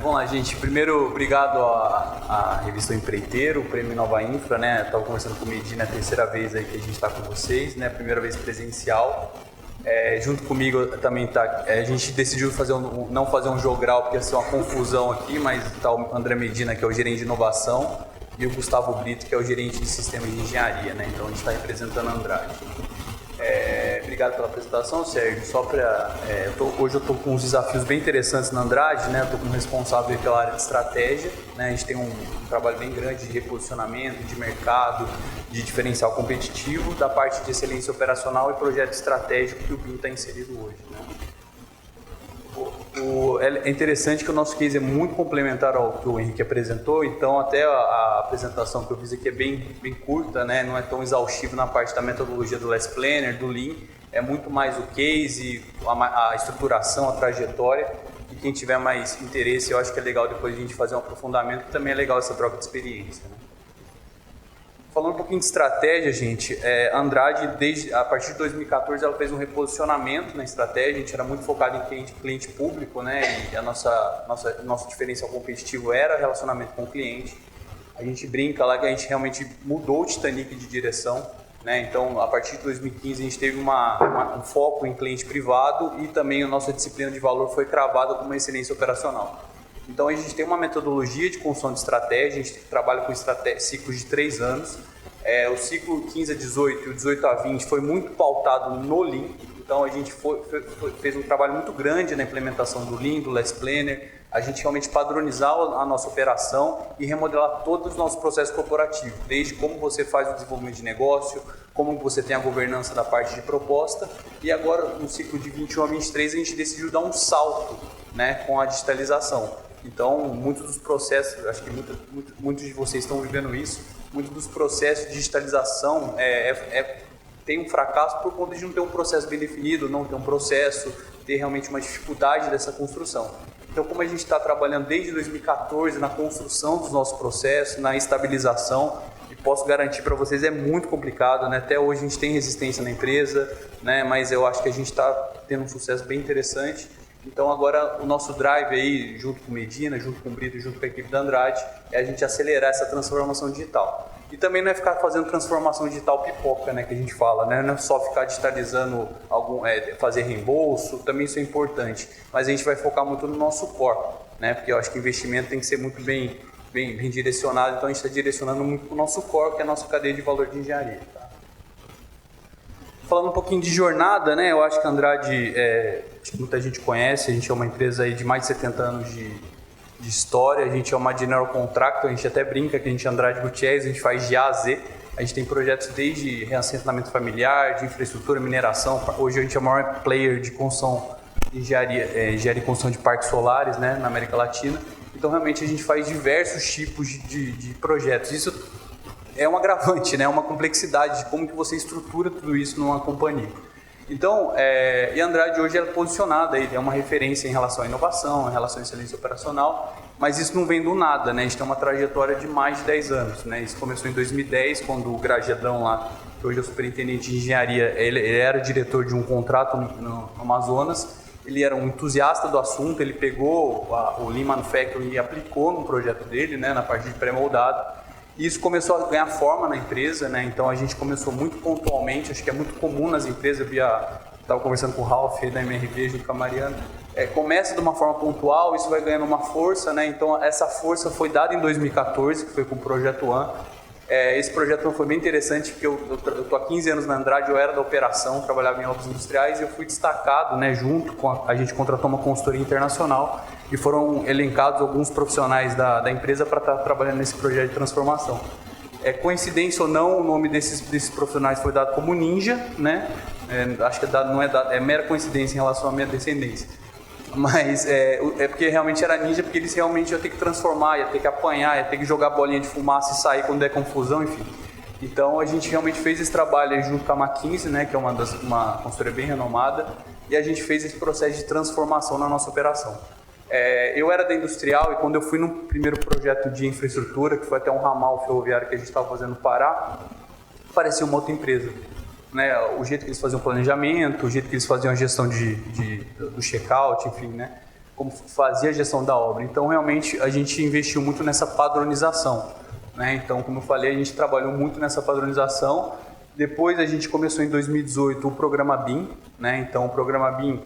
Vamos lá, gente. Primeiro, obrigado à revista Empreiteiro, o Prêmio Nova Infra, né? Estava conversando com o Medina, é a terceira vez aí que a gente está com vocês, né? Primeira vez presencial. Junto comigo também está. A gente decidiu não fazer um jogral porque ia ser uma confusão aqui, mas está o André Medina, que é o gerente de inovação, e o Gustavo Brito, que é o gerente de sistemas de engenharia, né? Então a gente está representando a Andrade. Obrigado pela apresentação, Sérgio. Hoje eu estou com uns desafios bem interessantes na Andrade, né? Eu estou como responsável pela área de estratégia, né? A gente tem um trabalho bem grande de reposicionamento, de mercado, de diferencial competitivo, da parte de excelência operacional e projeto estratégico que o BIM está inserido hoje, né? É interessante que o nosso case é muito complementar ao que o Henrique apresentou, então até a apresentação que eu fiz aqui é bem curta, né? Não é tão exaustivo na parte da metodologia do Last Planner, do Lean, é muito mais o case, a estruturação, a trajetória, e quem tiver mais interesse, eu acho que é legal depois a gente fazer um aprofundamento, que também é legal essa troca de experiência, né? Falando um pouquinho de estratégia, gente, a Andrade, a partir de 2014, ela fez um reposicionamento na estratégia. A gente era muito focado em cliente público, né? E nosso diferencial competitivo era relacionamento com o cliente. A gente brinca lá que a gente realmente mudou o Titanic de direção, né? Então, a partir de 2015, a gente teve um foco em cliente privado e também a nossa disciplina de valor foi cravada como uma excelência operacional. Então, a gente tem uma metodologia de construção de estratégia, a gente trabalha com ciclos de 3 anos. O ciclo 15 a 18 e o 18 a 20 foi muito pautado no Lean. Então, a gente fez um trabalho muito grande na implementação do Lean, do Last Planner. A gente realmente padronizar a nossa operação e remodelar todos os nossos processos corporativos, desde como você faz o desenvolvimento de negócio, como você tem a governança da parte de proposta. E agora, no ciclo de 21 a 23, a gente decidiu dar um salto, né, com a digitalização. Então, muitos dos processos, acho que muitos de vocês estão vivendo isso, muitos dos processos de digitalização tem um fracasso por conta de não ter um processo bem definido, não ter um processo, ter realmente uma dificuldade dessa construção. Então, como a gente está trabalhando desde 2014 na construção dos nossos processos, na estabilização, e posso garantir para vocês, é muito complicado, né? Até hoje a gente tem resistência na empresa, né? Mas eu acho que a gente está tendo um sucesso bem interessante. Então agora o nosso drive aí, junto com o Medina, junto com o Brito, junto com a equipe da Andrade, é a gente acelerar essa transformação digital. E também não é ficar fazendo transformação digital pipoca, né, que a gente fala, né? Não é só ficar digitalizando, fazer reembolso, também isso é importante. Mas a gente vai focar muito no nosso core, né? Porque eu acho que o investimento tem que ser muito bem direcionado, então a gente está direcionando muito para o nosso core, que é a nossa cadeia de valor de engenharia. Tá? Falando um pouquinho de jornada, né? Eu acho que a Andrade, acho que muita gente conhece, a gente é uma empresa aí de mais de 70 anos de história, a gente é uma general contractor, a gente até brinca que a gente é Andrade Gutierrez, a gente faz de A a Z, a gente tem projetos desde reassentamento familiar, de infraestrutura, mineração, hoje a gente é o maior player de construção de engenharia e construção de parques solares, né, na América Latina, então realmente a gente faz diversos tipos de projetos, isso é um agravante, né, uma complexidade de como que você estrutura tudo isso numa companhia. Então, e a Andrade hoje é posicionada, é uma referência em relação à inovação, em relação à excelência operacional, mas isso não vem do nada, né? A gente tem uma trajetória de mais de 10 anos, né? Isso começou em 2010, quando o Grajedão lá, que hoje é o superintendente de engenharia, ele era diretor de um contrato no Amazonas, ele era um entusiasta do assunto, ele pegou o Lean Manufacturing e aplicou no projeto dele, né? Na parte de pré-moldado. E isso começou a ganhar forma na empresa, né? Então a gente começou muito pontualmente, acho que é muito comum nas empresas, estava conversando com o Ralph da MRV junto com a Mariana, começa de uma forma pontual, isso vai ganhando uma força, né? Então essa força foi dada em 2014, que foi com o Projeto One. Esse Projeto One foi bem interessante, porque eu estou há 15 anos na Andrade, eu era da operação, trabalhava em obras industriais e eu fui destacado, né? Junto com a gente contratou uma consultoria internacional e foram elencados alguns profissionais da empresa para estar trabalhando nesse projeto de transformação. Coincidência ou não, o nome desses profissionais foi dado como Ninja, né? Acho que é mera coincidência em relação à minha descendência. Mas porque realmente era ninja, porque eles realmente iam ter que transformar, ia ter que apanhar, ia ter que jogar bolinha de fumaça e sair quando der confusão, enfim. Então a gente realmente fez esse trabalho aí junto com a McKinsey, né, que é uma consultoria bem renomada, e a gente fez esse processo de transformação na nossa operação. Eu era da industrial e quando eu fui no primeiro projeto de infraestrutura, que foi até um ramal ferroviário que a gente estava fazendo no Pará, parecia uma outra empresa. Né, o jeito que eles faziam o planejamento, o jeito que eles faziam a gestão do check-out, enfim, né? como fazia a gestão da obra. Então, realmente, a gente investiu muito nessa padronização, né? Então, como eu falei, a gente trabalhou muito nessa padronização. Depois, a gente começou em 2018 o programa BIM, né? Então, o programa BIM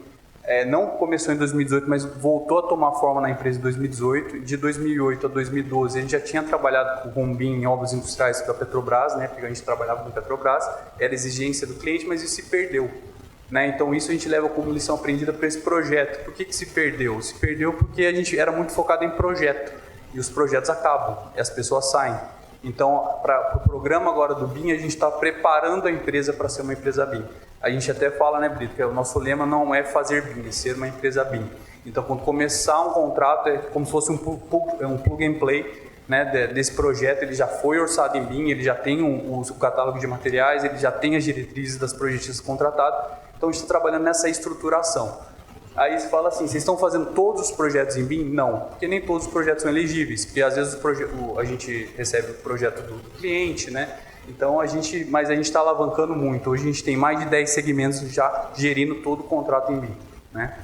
não começou em 2018, mas voltou a tomar forma na empresa em 2018. De 2008 a 2012, a gente já tinha trabalhado com BIM em obras industriais da Petrobras, né? Porque a gente trabalhava com Petrobras, era exigência do cliente, mas isso se perdeu. Né? Então isso a gente leva como lição aprendida para esse projeto. Por que se perdeu? Se perdeu porque a gente era muito focado em projeto e os projetos acabam e as pessoas saem. Então para o programa agora do BIM a gente está preparando a empresa para ser uma empresa BIM. A gente até fala, né, Brito, que o nosso lema não é fazer BIM, é ser uma empresa BIM. Então quando começar um contrato é como se fosse um plug and play, né, desse projeto. Ele já foi orçado em BIM, ele já tem o catálogo de materiais, ele já tem as diretrizes das projetistas contratadas. Então, a gente está trabalhando nessa estruturação. Aí você fala assim, vocês estão fazendo todos os projetos em BIM? Não, porque nem todos os projetos são elegíveis, porque às vezes a gente recebe o projeto do cliente, né? Então, mas a gente está alavancando muito. Hoje a gente tem mais de 10 segmentos já gerindo todo o contrato em BIM, né?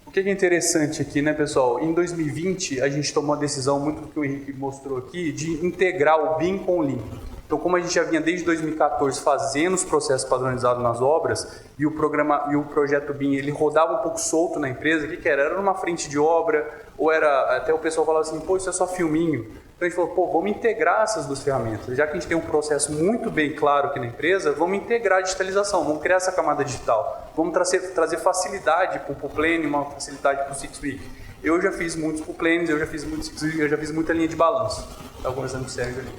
O que é interessante aqui, né, pessoal? Em 2020, a gente tomou a decisão, muito do que o Henrique mostrou aqui, de integrar o BIM com o Lean. Então, como a gente já vinha desde 2014 fazendo os processos padronizados nas obras e o projeto BIM ele rodava um pouco solto na empresa, o que era? Era numa frente de obra, ou era até o pessoal falava assim, pô, isso é só filminho. Então a gente falou, pô, vamos integrar essas duas ferramentas. Já que a gente tem um processo muito bem claro aqui na empresa, vamos integrar a digitalização, vamos criar essa camada digital, vamos trazer facilidade para o Plane, uma facilidade para o Six Week. Eu já fiz muitos para o Planes, eu já fiz muitos Six Week, eu já fiz muita linha de balanço. Estava conversando com o Sérgio ali.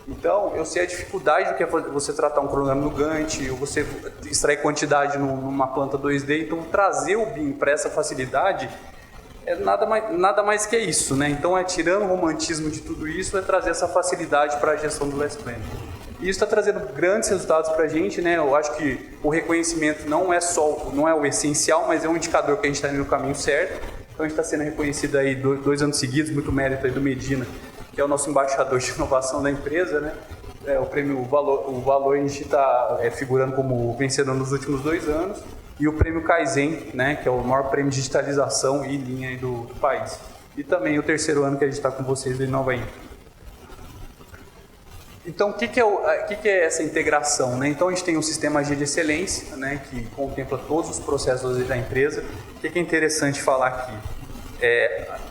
Então, eu sei a dificuldade do que é você tratar um cronograma no Gantt, ou você extrair quantidade numa planta 2D. Então, trazer o BIM para essa facilidade é nada mais que isso, né? Então, tirando o romantismo de tudo isso, é trazer essa facilidade para a gestão do Last Plan. E isso está trazendo grandes resultados para a gente, né? Eu acho que o reconhecimento não é o essencial, mas é um indicador que a gente está indo no caminho certo. Então, a gente está sendo reconhecido aí 2 anos seguidos, muito mérito aí do Medina, que é o nosso embaixador de inovação da empresa, né? O prêmio Valor a gente está figurando como vencedor nos últimos 2 anos, e o prêmio Kaizen, né? Que é o maior prêmio de digitalização e linha do país. E também o 3º ano que a gente está com vocês do Inova Infra. Então, o que é essa integração, né? Então, a gente tem um sistema G de excelência, né? Que contempla todos os processos da empresa. O que é interessante falar aqui?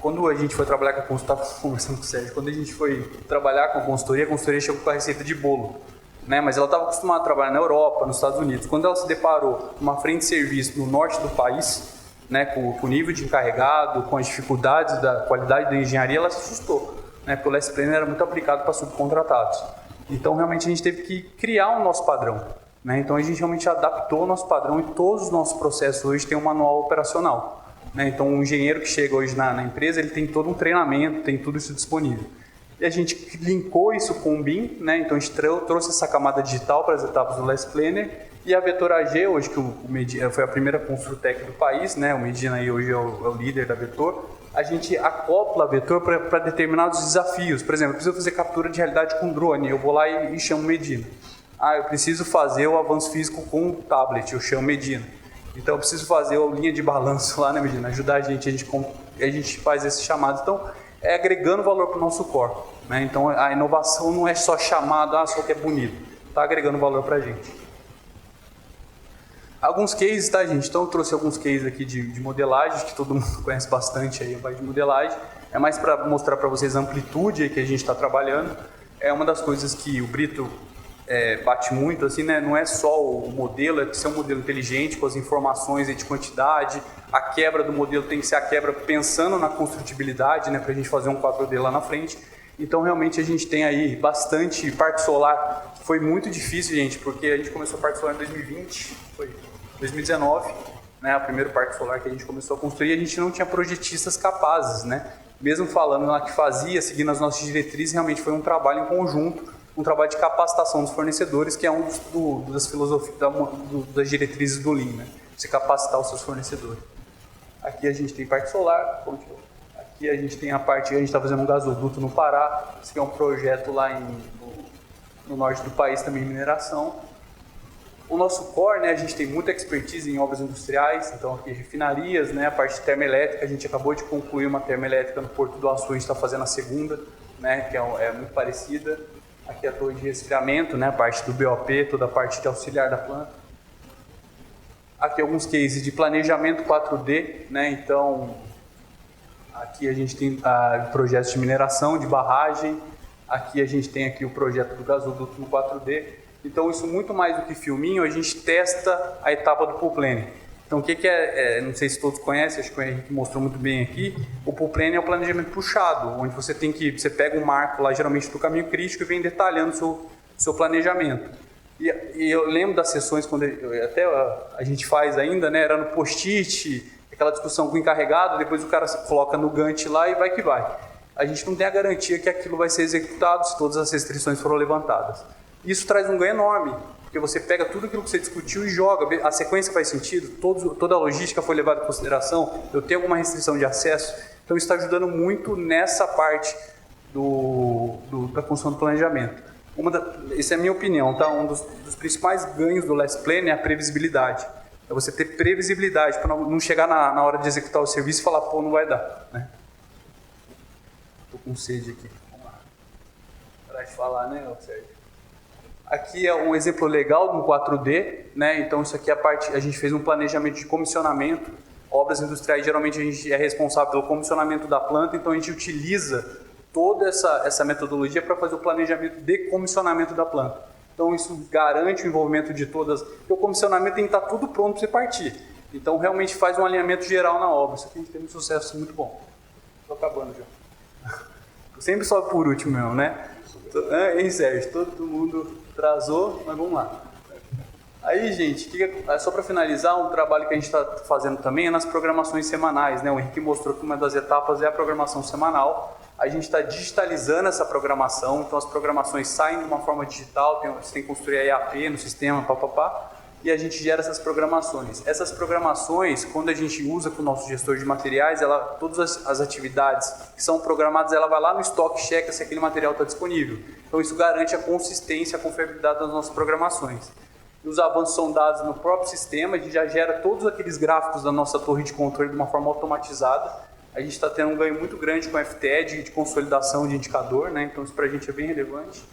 Quando a gente foi trabalhar com a consultoria, estava conversando com o Sérgio, quando a gente foi trabalhar com a consultoria chegou com a receita de bolo, né? Mas ela estava acostumada a trabalhar na Europa, nos Estados Unidos. Quando ela se deparou com uma frente de serviço no norte do país, né, com o nível de encarregado, com as dificuldades da qualidade da engenharia, ela se assustou, né? Porque o Last Plan era muito aplicado para subcontratados. Então, realmente, a gente teve que criar um nosso padrão, né? Então, a gente realmente adaptou o nosso padrão e todos os nossos processos hoje têm um manual operacional. Então, o engenheiro que chega hoje na empresa, ele tem todo um treinamento, tem tudo isso disponível. E a gente linkou isso com o BIM, né? Então a gente trouxe essa camada digital para as etapas do Last Planner, e a Vetor AG, hoje que o Medina foi a primeira Construtec do país, né? O Medina aí hoje é o líder da Vetor. A gente acopla a Vetor para determinados desafios. Por exemplo, eu preciso fazer captura de realidade com drone, eu vou lá e chamo o Medina. Eu preciso fazer o avanço físico com tablet, eu chamo o Medina. Então, eu preciso fazer a linha de balanço lá, né, Medina? Ajudar a gente faz esse chamado. Então, agregando valor para o nosso core, né? Então, a inovação não é só chamado, só que é bonito. Está agregando valor para a gente. Alguns cases, tá, gente? Então, eu trouxe alguns cases aqui de modelagem, que todo mundo conhece bastante aí, a parte de modelagem. É mais para mostrar para vocês a amplitude aí que a gente está trabalhando. É uma das coisas que o Brito bate muito, assim, né? Não é só o modelo, é que ser um modelo inteligente, com as informações de quantidade. A quebra do modelo tem que ser a quebra pensando na construtibilidade, né? Para a gente fazer um 4D lá na frente. Então, realmente, a gente tem aí bastante parte solar. Foi muito difícil, gente, porque a gente começou a parte solar em 2020, foi 2019, né? O primeiro parque solar que a gente começou a construir, a gente não tinha projetistas capazes, né? Mesmo falando lá que fazia, seguindo as nossas diretrizes, realmente foi um trabalho em conjunto, um trabalho de capacitação dos fornecedores, que é um das filosofias, das diretrizes do Lean, né? Você capacitar os seus fornecedores. Aqui a gente tem parque solar, aqui a gente tem a parte, a gente está fazendo um gasoduto no Pará, esse aqui é um projeto lá no norte do país, também mineração. O nosso core, né, a gente tem muita expertise em obras industriais, então aqui refinarias, né, a parte de termoelétrica, a gente acabou de concluir uma termoelétrica no Porto do Açu, a gente está fazendo a segunda, né, que é muito parecida. Aqui a torre de resfriamento, né, a parte do BOP, toda a parte de auxiliar da planta. Aqui alguns cases de planejamento 4D, né, então aqui a gente tem projetos de mineração, de barragem, aqui a gente tem aqui o projeto do gasoduto no 4D. Então, isso muito mais do que filminho, a gente testa a etapa do pool planning. Então, o que é, não sei se todos conhecem, acho que o Henrique mostrou muito bem aqui, o pool planning é o planejamento puxado, onde você pega um marco lá, geralmente do caminho crítico, e vem detalhando o seu planejamento. E eu lembro das sessões, quando até a gente faz ainda, né, era no post-it, aquela discussão com o encarregado, depois o cara coloca no Gantt lá e vai que vai. A gente não tem a garantia que aquilo vai ser executado se todas as restrições foram levantadas. Isso traz um ganho enorme, porque você pega tudo aquilo que você discutiu e joga, a sequência faz sentido, toda a logística foi levada em consideração, eu tenho alguma restrição de acesso, então isso está ajudando muito nessa parte da função do planejamento. Essa é a minha opinião, tá? Um dos principais ganhos do Last Plan é a previsibilidade. É você ter previsibilidade, para não chegar na hora de executar o serviço e falar, pô, não vai dar, né? Estou com sede aqui. Vamos lá. Parar de falar, né, Sérgio? Aqui é um exemplo legal no 4D, né? Então isso aqui é a gente fez um planejamento de comissionamento. Obras industriais, geralmente a gente é responsável pelo comissionamento da planta, então a gente utiliza toda essa metodologia para fazer o planejamento de comissionamento da planta. Então isso garante o envolvimento de todas, porque o comissionamento tem que estar tudo pronto para você partir. Então realmente faz um alinhamento geral na obra. Isso aqui a gente tem um sucesso muito bom. Estou acabando já. Sempre sobe por último mesmo, né? Hein, Sérgio? Todo mundo atrasou, mas vamos lá. Aí, gente, só para finalizar, um trabalho que a gente está fazendo também é nas programações semanais, né? O Henrique mostrou que uma das etapas é a programação semanal. A gente está digitalizando essa programação, então as programações saem de uma forma digital, você tem que construir a EAP no sistema, papapá, e a gente gera essas programações. Essas programações, quando a gente usa com o nosso gestor de materiais, todas as atividades que são programadas, ela vai lá no estoque e checa se aquele material está disponível. Então isso garante a consistência, a confiabilidade das nossas programações. E os avanços são dados no próprio sistema, a gente já gera todos aqueles gráficos da nossa torre de controle de uma forma automatizada. A gente está tendo um ganho muito grande com a FTED de consolidação de indicador, né? Então isso para a gente é bem relevante.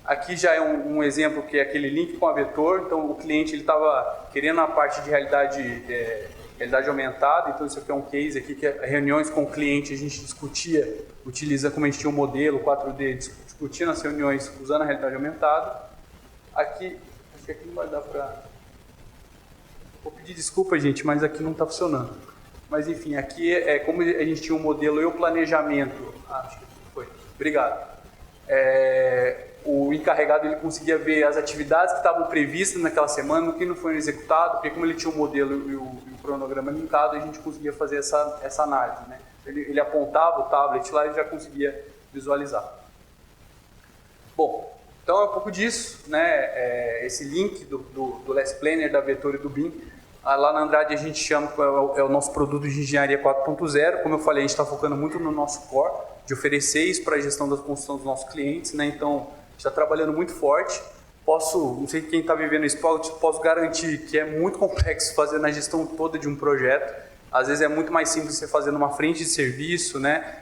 Aqui já é um exemplo que é aquele link com a Vetor. Então o cliente estava querendo a parte de realidade aumentada. Então isso aqui é um case aqui que é reuniões com o cliente, a gente discutia, como a gente tinha um modelo 4D, discutindo as reuniões usando a realidade aumentada. Aqui, acho que aqui não vai dar para... Vou pedir desculpa, gente, mas aqui não está funcionando. Mas enfim, aqui é como a gente tinha um modelo e o planejamento. Acho que foi. Obrigado. O encarregado ele conseguia ver as atividades que estavam previstas naquela semana, o que não foi executado, porque como ele tinha o modelo e o cronograma linkado, a gente conseguia fazer essa análise, né? Ele apontava o tablet lá e já conseguia visualizar. Bom, então é um pouco disso, né? Esse link do Last Planner, da Vetor e do BIM. Lá na Andrade a gente chama, é o nosso produto de engenharia 4.0. Como eu falei, a gente está focando muito no nosso core, de oferecer isso para a gestão da construção dos nossos clientes, né? Então, a gente está trabalhando muito forte. Não sei quem está vivendo isso, posso garantir que é muito complexo fazer na gestão toda de um projeto. Às vezes é muito mais simples você fazer numa frente de serviço, né?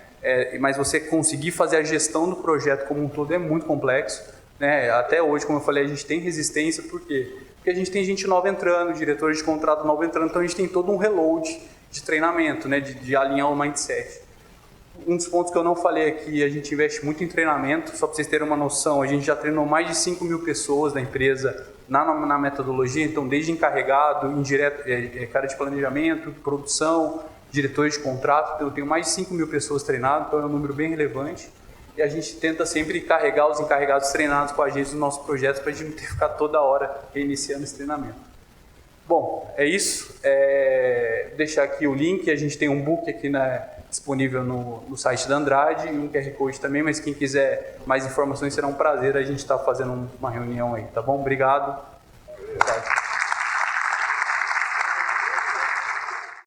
Mas você conseguir fazer a gestão do projeto como um todo é muito complexo, né? Até hoje, como eu falei, a gente tem resistência, por quê? Porque a gente tem gente nova entrando, diretores de contrato nova entrando, então a gente tem todo um reload de treinamento, né, de alinhar o mindset. Um dos pontos que eu não falei aqui, a gente investe muito em treinamento, só para vocês terem uma noção, a gente já treinou mais de 5.000 pessoas da empresa na metodologia, então desde encarregado, indireto, cara de planejamento, produção, diretores de contrato, então eu tenho mais de 5.000 pessoas treinadas, então é um número bem relevante. E a gente tenta sempre carregar os encarregados treinados com a gente nos nossos projetos para a gente não ter que ficar toda hora reiniciando esse treinamento. Bom, é isso. Vou deixar aqui o link, a gente tem um book aqui disponível no site da Andrade e um QR Code também, mas quem quiser mais informações será um prazer a gente estar fazendo uma reunião aí, tá bom? Obrigado.